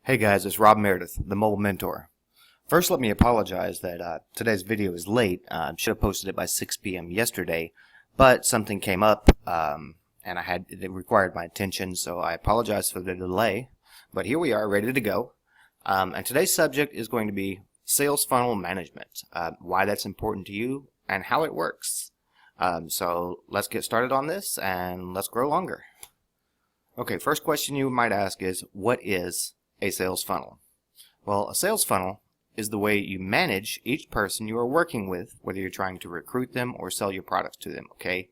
Hey guys, it's Rob Meredith, the Mobile Mentor. First, let me apologize that today's video is late. Should have posted it by 6 p.m. yesterday, but something came up and it required my attention, so I apologize for the delay. But here we are, ready to go. And today's subject is going to be sales funnel management, why that's important to you, and how it works. So let's get started on this, and let's grow longer. Okay, first question you might ask is, what is a sales funnel? Well, a sales funnel is the way you manage each person you are working with, whether you're trying to recruit them or sell your products to them, okay?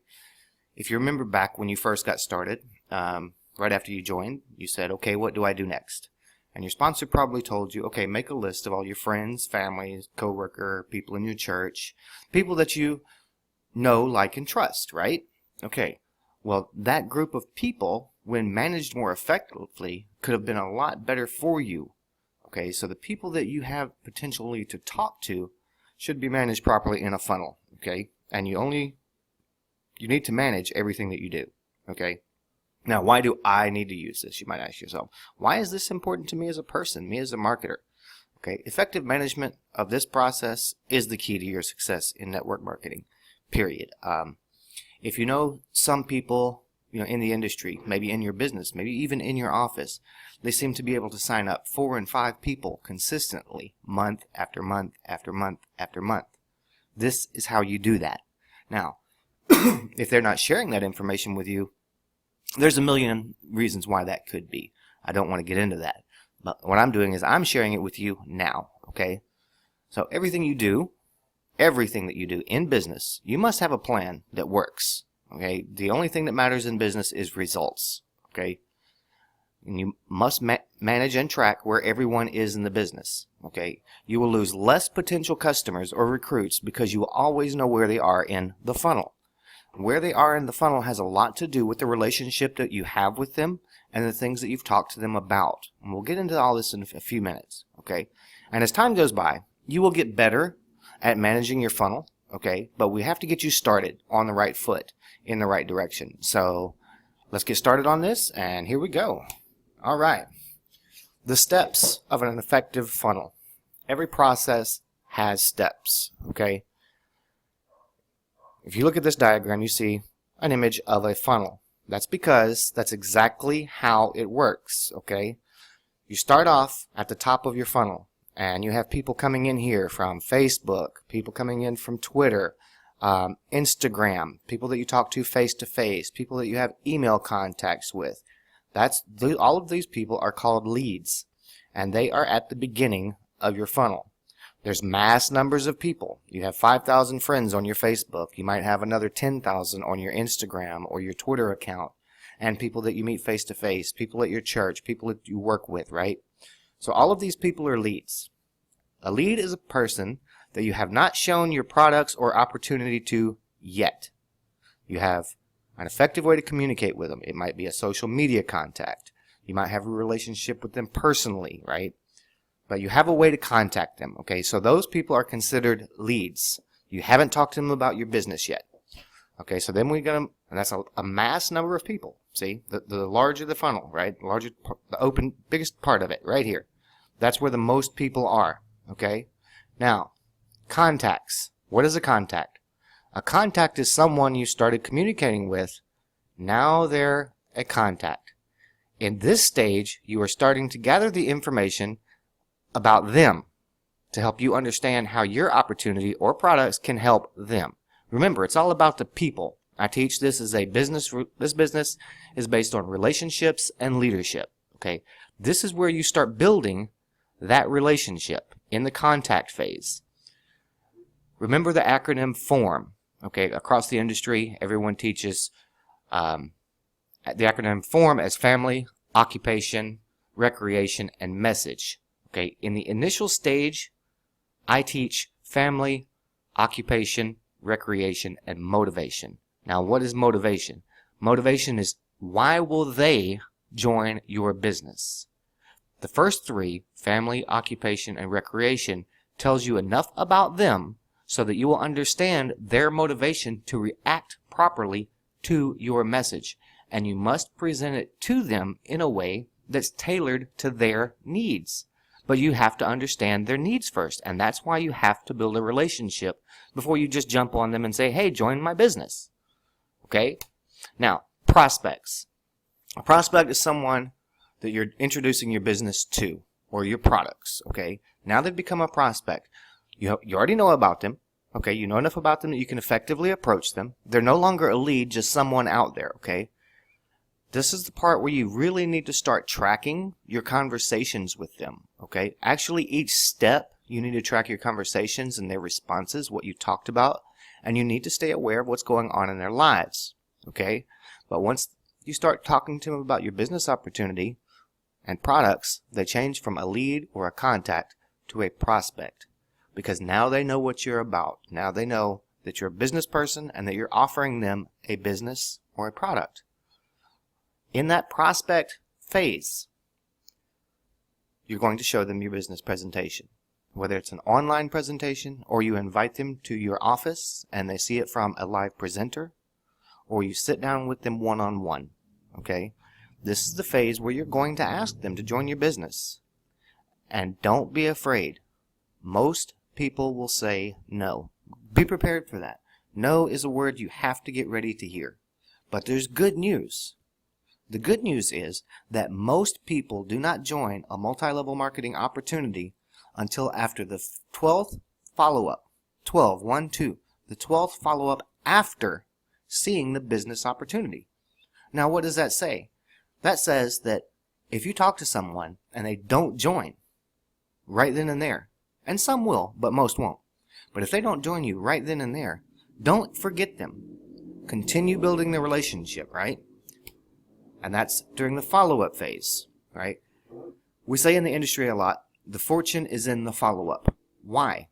If you remember back when you first got started, right after you joined, you said, okay, what do I do next? And your sponsor probably told you, okay, make a list of all your friends, families, coworker, people in your church, people that you know, like, and trust, right? Okay, well, that group of people, when managed more effectively, could have been a lot better for you. Okay, so the people that you have potentially to talk to should be managed properly in a funnel. Okay, and you need to manage everything that you do. Okay, now why do I need to use this? You might ask yourself, why is this important to me as a person, me as a marketer? Okay, effective management of this process is the key to your success in network marketing. Period. If you know some people, in the industry, maybe in your business, maybe even in your office, they seem to be able to sign up 4 and 5 people consistently, month after month after month after month. This is how you do that. Now, if they're not sharing that information with you, there's a million reasons why that could be. I don't want to get into that. But what I'm doing is I'm sharing it with you now, okay? So everything that you do in business, you must have a plan that works. Okay, the only thing that matters in business is results. Okay, and you must manage and track where everyone is in the business. Okay, you will lose less potential customers or recruits because you will always know where they are in the funnel. Where they are in the funnel has a lot to do with the relationship that you have with them and the things that you've talked to them about. And we'll get into all this in a few minutes. Okay, and as time goes by, you will get better at managing your funnel. Okay, but we have to get you started on the right foot, in the right direction. So let's get started on this, and here we go. All right. The steps of an effective funnel. Every process has steps, okay? If you look at this diagram, you see an image of a funnel. That's because that's exactly how it works, okay? You start off at the top of your funnel, and you have people coming in here from Facebook, people coming in from Twitter, Instagram, people that you talk to face-to-face, people that you have email contacts with. All of these people are called leads, and they are at the beginning of your funnel. There's mass numbers of people. You have 5,000 friends on your Facebook. You might have another 10,000 on your Instagram or your Twitter account, and people that you meet face-to-face, people at your church, people that you work with, right? So all of these people are leads. A lead is a person that you have not shown your products or opportunity to yet. You have an effective way to communicate with them. It might be a social media contact. You might have a relationship with them personally, right? But you have a way to contact them, okay? So those people are considered leads. You haven't talked to them about your business yet. Okay, so then and that's a mass number of people. See, the larger the funnel, right? The biggest part of it, right here. That's where the most people are, okay? Now, contacts. What is a contact? A contact is someone you started communicating with. Now they're a contact. In this stage, you are starting to gather the information about them to help you understand how your opportunity or products can help them. Remember, it's all about the people. I teach this as a business. This business is based on relationships and leadership. Okay, this is where you start building that relationship in the contact phase. Remember the acronym FORM. Okay, across the industry, everyone teaches the acronym FORM as family, occupation, recreation, and message. Okay, in the initial stage, I teach family, occupation, recreation, and motivation. Now, what is motivation? Motivation is why will they join your business? The first 3, family, occupation, and recreation, tells you enough about them so that you will understand their motivation to react properly to your message. And you must present it to them in a way that's tailored to their needs. But you have to understand their needs first, and that's why you have to build a relationship before you just jump on them and say, hey, join my business. Okay? Now, prospects. A prospect is someone that you're introducing your business to, or your products, okay? Now they've become a prospect. You already know about them, okay? You know enough about them that you can effectively approach them. They're no longer a lead, just someone out there, okay? This is the part where you really need to start tracking your conversations with them, okay? Actually, each step, you need to track your conversations and their responses, what you talked about, and you need to stay aware of what's going on in their lives, okay? But once you start talking to them about your business opportunity and products, they change from a lead or a contact to a prospect, because now they know what you're about. Now they know that you're a business person and that you're offering them a business or a product. In that prospect phase, you're going to show them your business presentation. Whether it's an online presentation, or you invite them to your office and they see it from a live presenter, or you sit down with them one-on-one, okay? This is the phase where you're going to ask them to join your business. And don't be afraid. Most people will say no. Be prepared for that. No is a word you have to get ready to hear. But there's good news. The good news is that most people do not join a multi-level marketing opportunity until after the 12th follow-up. 12, 1, 2. The 12th follow-up after seeing the business opportunity. Now, what does that say? That says that if you talk to someone and they don't join right then and there, and some will, but most won't. But if they don't join you right then and there, don't forget them. Continue building the relationship, right? And that's during the follow-up phase, right? We say in the industry a lot, the fortune is in the follow-up. Why?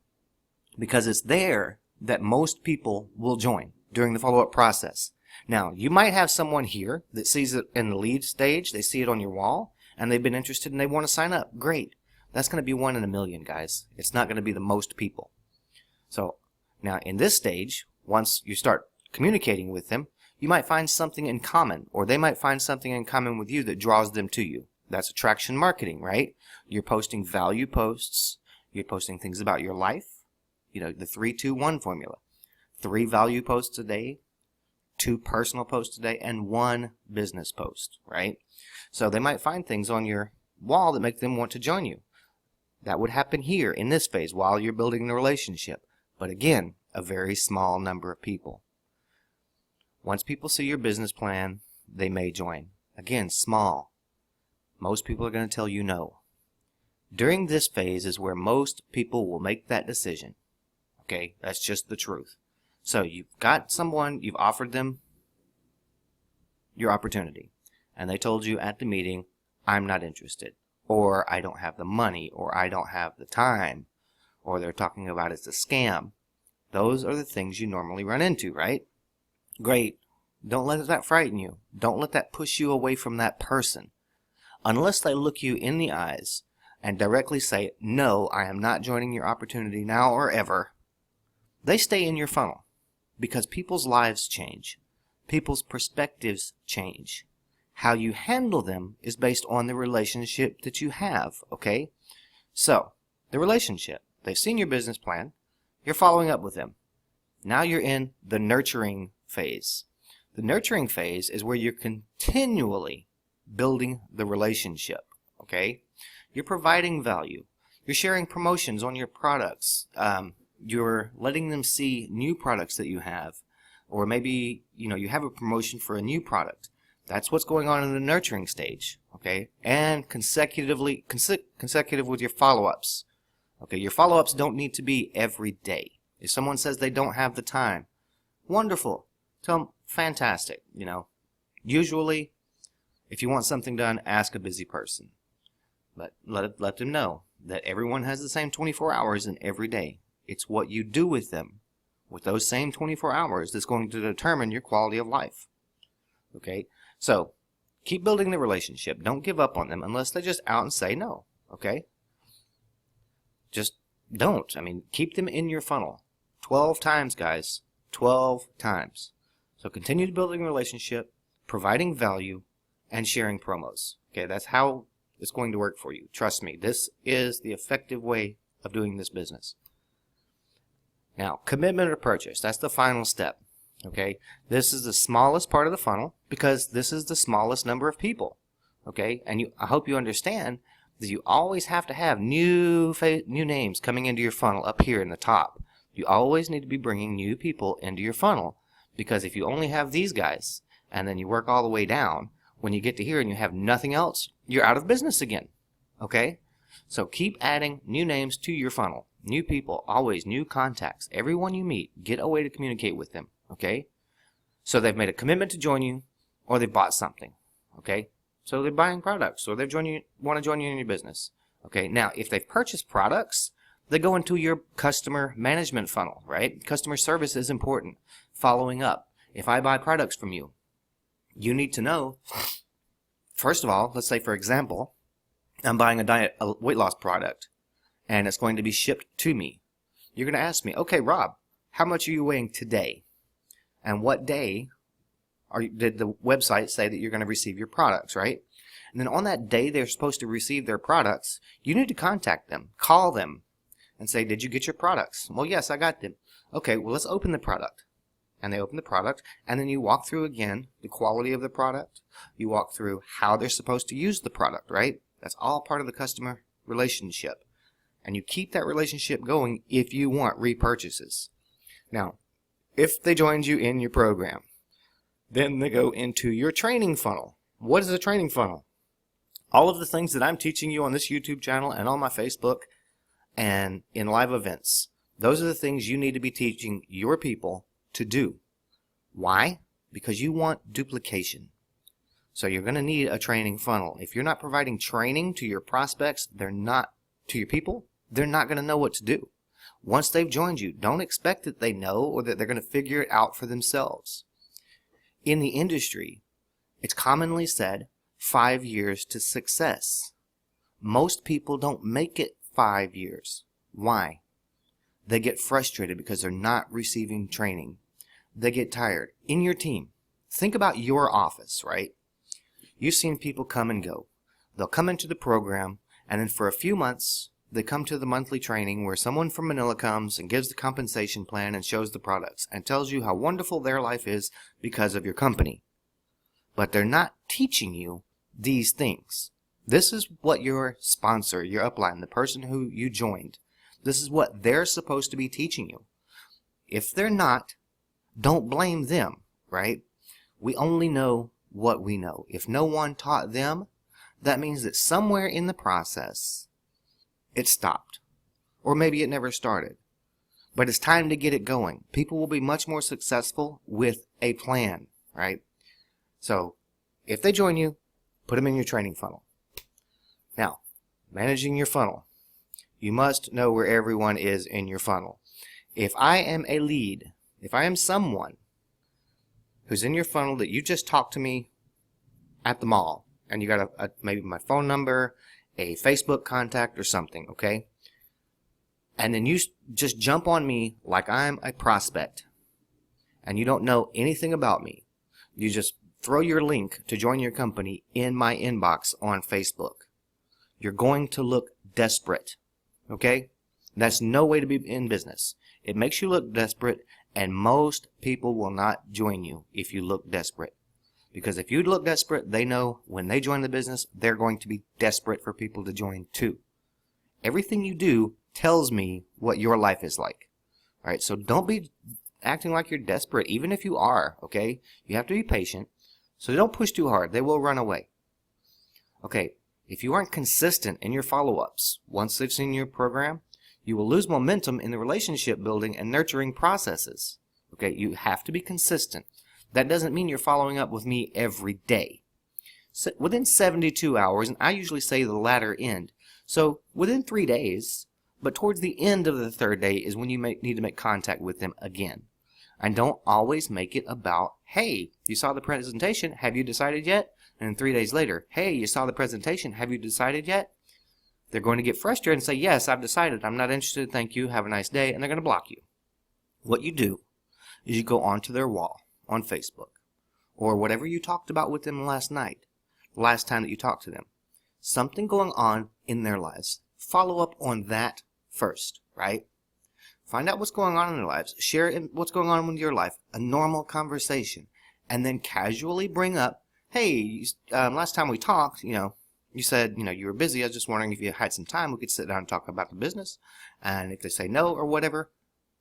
Because it's there that most people will join during the follow-up process. Now, you might have someone here that sees it in the lead stage, they see it on your wall, and they've been interested and they want to sign up. Great. That's going to be 1 in a million, guys. It's not going to be the most people. So, now in this stage, once you start communicating with them, you might find something in common, or they might find something in common with you that draws them to you. That's attraction marketing, right? You're posting value posts. You're posting things about your life. You know, the 3-2-1 formula. 3 value posts a day, 2 personal posts a day, and 1 business post, right? So they might find things on your wall that make them want to join you. That would happen here in this phase while you're building the relationship. But again, a very small number of people. Once people see your business plan, they may join. Again, small. Most people are going to tell you no. During this phase is where most people will make that decision. Okay, that's just the truth. So you've got someone, you've offered them your opportunity, and they told you at the meeting, I'm not interested, or I don't have the money, or I don't have the time, or they're talking about it's a scam. Those are the things you normally run into, right? Great. Don't let that frighten you. Don't let that push you away from that person. Unless they look you in the eyes and directly say, no, I am not joining your opportunity now or ever, they stay in your funnel. Because people's lives change. People's perspectives change. How you handle them is based on the relationship that you have, okay? So, the relationship. They've seen your business plan. You're following up with them. Now you're in the nurturing phase. The nurturing phase is where you're continually building the relationship, okay? You're providing value. You're sharing promotions on your products. You're letting them see new products that you have. Or maybe, you have a promotion for a new product. That's what's going on in the nurturing stage, okay? And consecutive with your follow-ups. Okay, your follow-ups don't need to be every day. If someone says they don't have the time, wonderful. Tell them, fantastic, Usually, if you want something done, ask a busy person. But let them know that everyone has the same 24 hours in every day. It's what you do with them, with those same 24 hours, that's going to determine your quality of life. Okay? So, keep building the relationship. Don't give up on them unless they just out and say no. Okay? Just don't. Keep them in your funnel. 12 times, guys. 12 times. So continue building a relationship, providing value, and sharing promos. Okay, that's how it's going to work for you. Trust me, this is the effective way of doing this business. Now, commitment or purchase, that's the final step. Okay, this is the smallest part of the funnel because this is the smallest number of people. Okay, and I hope you understand that you always have to have new names coming into your funnel up here in the top. You always need to be bringing new people into your funnel, because if you only have these guys and then you work all the way down, when you get to here and you have nothing else, you're out of business again. Okay, so keep adding new names to your funnel. New people, always new contacts. Everyone you meet, get a way to communicate with them. Okay, so they've made a commitment to join you, or they bought something. Okay, so they're buying products, or they want to join you in your business. Okay, now if they've purchased products, they go into your customer management funnel, right? Customer service is important. Following up. If I buy products from you, you need to know, first of all, let's say for example, I'm buying a weight loss product, and it's going to be shipped to me. You're going to ask me, okay, Rob, how much are you weighing today? And what day did the website say that you're going to receive your products, right? And then on that day they're supposed to receive their products, you need to contact them, call them, and say, did you get your products? Well, yes, I got them. Okay, well, let's open the product. And they open the product, and then you walk through again the quality of the product. You walk through how they're supposed to use the product, right? That's all part of the customer relationship. And you keep that relationship going if you want repurchases. Now, if they joined you in your program, then they go into your training funnel. What is a training funnel? All of the things that I'm teaching you on this YouTube channel and on my Facebook and in live events, those are the things you need to be teaching your people to do. Why? Because you want duplication. So you're going to need a training funnel. If you're not providing training to your prospects, to your people, they're not going to know what to do. Once they've joined you, don't expect that they know or that they're going to figure it out for themselves. In the industry, it's commonly said 5 years to success. Most people don't make it 5 years. Why? They get frustrated because they're not receiving training. They get tired. In your team, think about your office, right? You've seen people come and go. They'll come into the program, and then for a few months, they come to the monthly training where someone from Manila comes and gives the compensation plan and shows the products and tells you how wonderful their life is because of your company. But they're not teaching you these things. This is what your sponsor, your upline, the person who you joined, this is what they're supposed to be teaching you. If they're not, don't blame them, right? We only know what we know. If no one taught them, that means that somewhere in the process, it stopped. Or maybe it never started. But it's time to get it going. People will be much more successful with a plan, right? So, if they join you, put them in your training funnel. Now, managing your funnel. You must know where everyone is in your funnel. If I am a lead, if I am someone who's in your funnel that you just talked to me at the mall, and you got maybe my phone number, a Facebook contact or something, okay? And then you just jump on me like I'm a prospect, and you don't know anything about me. You just throw your link to join your company in my inbox on Facebook. You're going to look desperate, okay? That's no way to be in business. It makes you look desperate, and most people will not join you if you look desperate. Because if you look desperate, they know when they join the business, they're going to be desperate for people to join too. Everything you do tells me what your life is like. All right, so don't be acting like you're desperate, even if you are, okay? You have to be patient. So don't push too hard. They will run away. Okay, if you aren't consistent in your follow-ups, once they've seen your program, you will lose momentum in the relationship building and nurturing processes. Okay, you have to be consistent. That doesn't mean you're following up with me every day. So within 72 hours, and I usually say the latter end, so within 3 days, but towards the end of the third day is when you need to make contact with them again. And don't always make it about, hey, you saw the presentation, have you decided yet? And then 3 days later, hey, you saw the presentation, have you decided yet? They're going to get frustrated and say, yes, I've decided, I'm not interested, thank you, have a nice day, and they're going to block you. What you do is you go onto their wall on Facebook, or whatever you talked about with them last night. last time that you talked to them? Something going on in their lives. Follow up on that first, right? Find out what's going on in their lives. Share what's going on in your life. A normal conversation. And then casually bring up, hey, last time we talked, you said, you were busy. I was just wondering if you had some time. We could sit down and talk about the business. And if they say no or whatever,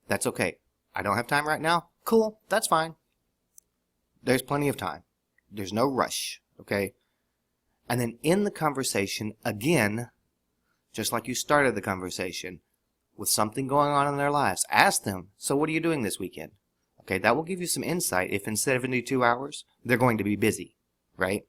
that's okay. I don't have time right now. Cool. That's fine. There's plenty of time. There's no rush. Okay? And then in the conversation, again, just like you started the conversation, with something going on in their lives, ask them, so what are you doing this weekend? Okay, that will give you some insight if in 72 hours, they're going to be busy, right?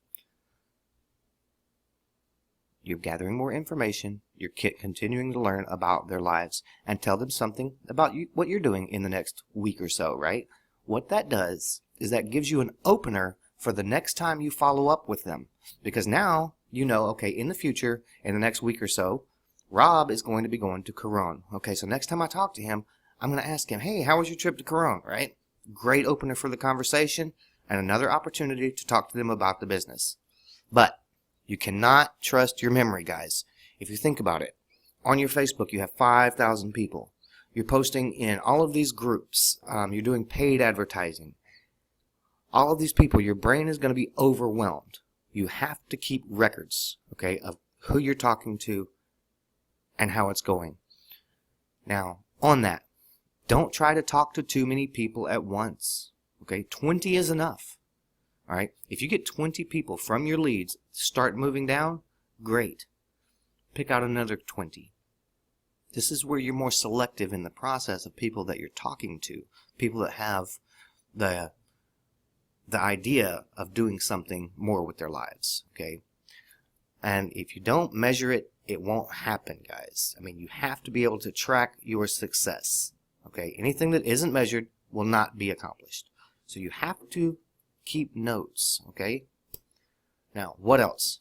You're gathering more information, you're continuing to learn about their lives, and tell them something about what you're doing in the next week or so, right? What that does is that gives you an opener for the next time you follow up with them. Because now, okay, in the future, in the next week or so, Rob is going to be going to Coron. Okay, so next time I talk to him, I'm going to ask him, hey, how was your trip to Coron, right? Great opener for the conversation and another opportunity to talk to them about the business. But you cannot trust your memory, guys. If you think about it, on your Facebook, you have 5,000 people. You're posting in all of these groups. You're doing paid advertising. All of these people, your brain is going to be overwhelmed. You have to keep records, okay, of who you're talking to and how it's going. Now, on that, don't try to talk to too many people at once. Okay, 20 is enough. All right, if you get 20 people from your leads start moving down, great. Pick out another 20. This is where you're more selective in the process of people that you're talking to, people that have the idea of doing something more with their lives. Okay, and if you don't measure it, it won't happen, guys. I mean, you have to be able to track your success. Okay, anything that isn't measured will not be accomplished. So you have to keep notes, okay? Now, what else?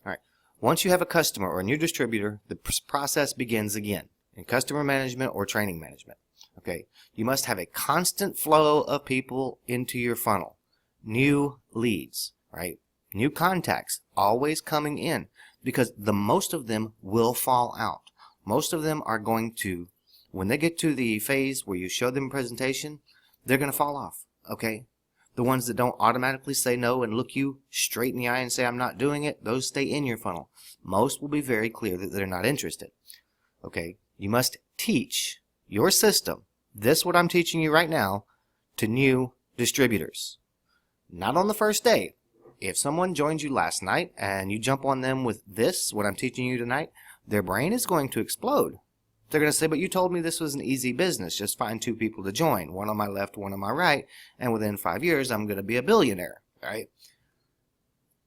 All right, once you have a customer or a new distributor, the process begins again in customer management or training management, okay? You must have a constant flow of people into your funnel. New leads, right? New contacts always coming in, because the most of them will fall out. Most of them are going to, when they get to the phase where you show them a presentation, they're going to fall off, okay? The ones that don't automatically say no and look you straight in the eye and say, I'm not doing it, those stay in your funnel. Most will be very clear that they're not interested, okay? You must teach your system, this what I'm teaching you right now, to new distributors. Not on the first day. If someone joins you last night and you jump on them with this, what I'm teaching you tonight, their brain is going to explode. They're going to say, but you told me this was an easy business. Just find 2 people to join, one on my left, one on my right, and within 5 years, I'm going to be a billionaire, right?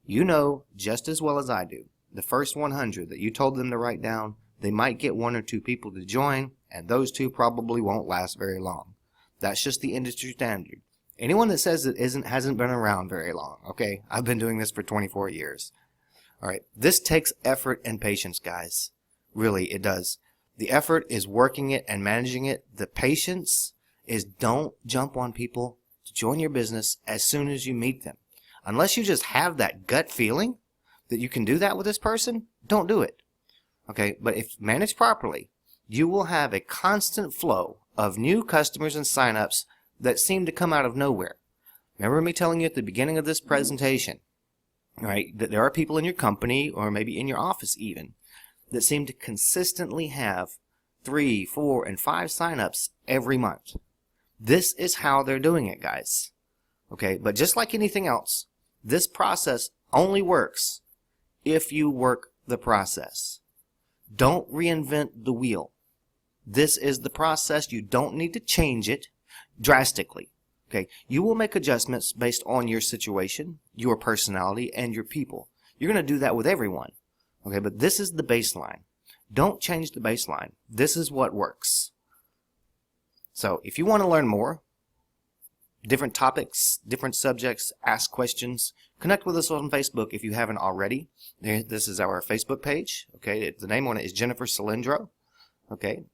You know just as well as I do, the first 100 that you told them to write down, they might get 1 or 2 people to join, and those 2 probably won't last very long. That's just the industry standard. Anyone that says it hasn't been around very long, okay? I've been doing this for 24 years. All right, this takes effort and patience, guys. Really, it does. The effort is working it and managing it. The patience is don't jump on people to join your business as soon as you meet them. Unless you just have that gut feeling that you can do that with this person, don't do it. Okay, but if managed properly, you will have a constant flow of new customers and signups that seem to come out of nowhere. Remember me telling you at the beginning of this presentation, right, that there are people in your company or maybe in your office even that seem to consistently have 3, 4, and 5 signups every month. This is how they're doing it, guys. Okay, but just like anything else, this process only works if you work the process. Don't reinvent the wheel. This is the process. You don't need to change it drastically. Okay, you will make adjustments based on your situation, your personality, and your people. You're going to do that with everyone. Okay, but this is the baseline. Don't change the baseline. This is what works. So if you want to learn more, different topics, different subjects, ask questions, connect with us on Facebook if you haven't already. This is our Facebook page. Okay, the name on it is Jennifer Cilindro. Okay,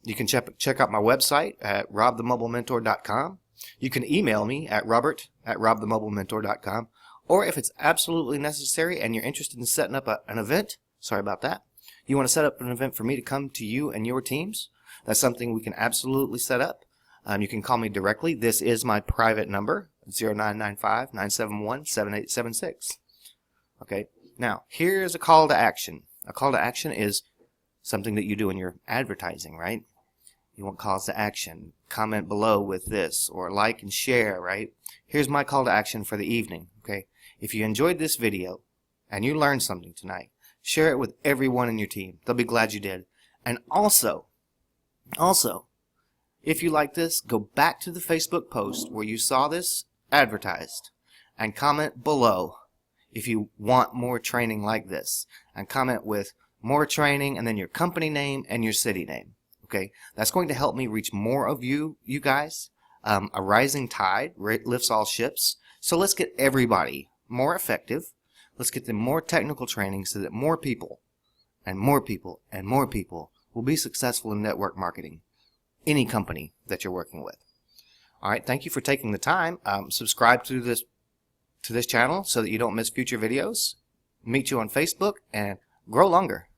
you can check out my website at robthemobilementor.com. You can email me at robert@robthemobilementor.com, Or if it's absolutely necessary and you're interested in setting up an event, sorry about that, you want to set up an event for me to come to you and your teams, that's something we can absolutely set up. You can call me directly. This is my private number, 0995-971-7876. Okay, now here's a call to action. A call to action is something that you do in your advertising, right? You want calls to action. Comment below with this, or like and share, right? Here's my call to action for the evening, okay? If you enjoyed this video and you learned something tonight, share it with everyone in your team. They'll be glad you did. And also, if you like this, go back to the Facebook post where you saw this advertised and comment below if you want more training like this. And comment with more training and then your company name and your city name. Okay, that's going to help me reach more of you guys. A rising tide lifts all ships. So let's get everybody more effective. Let's get them more technical training so that more people and more people and more people will be successful in network marketing. Any company that you're working with. All right, thank you for taking the time. Subscribe to this channel so that you don't miss future videos. Meet you on Facebook and grow longer.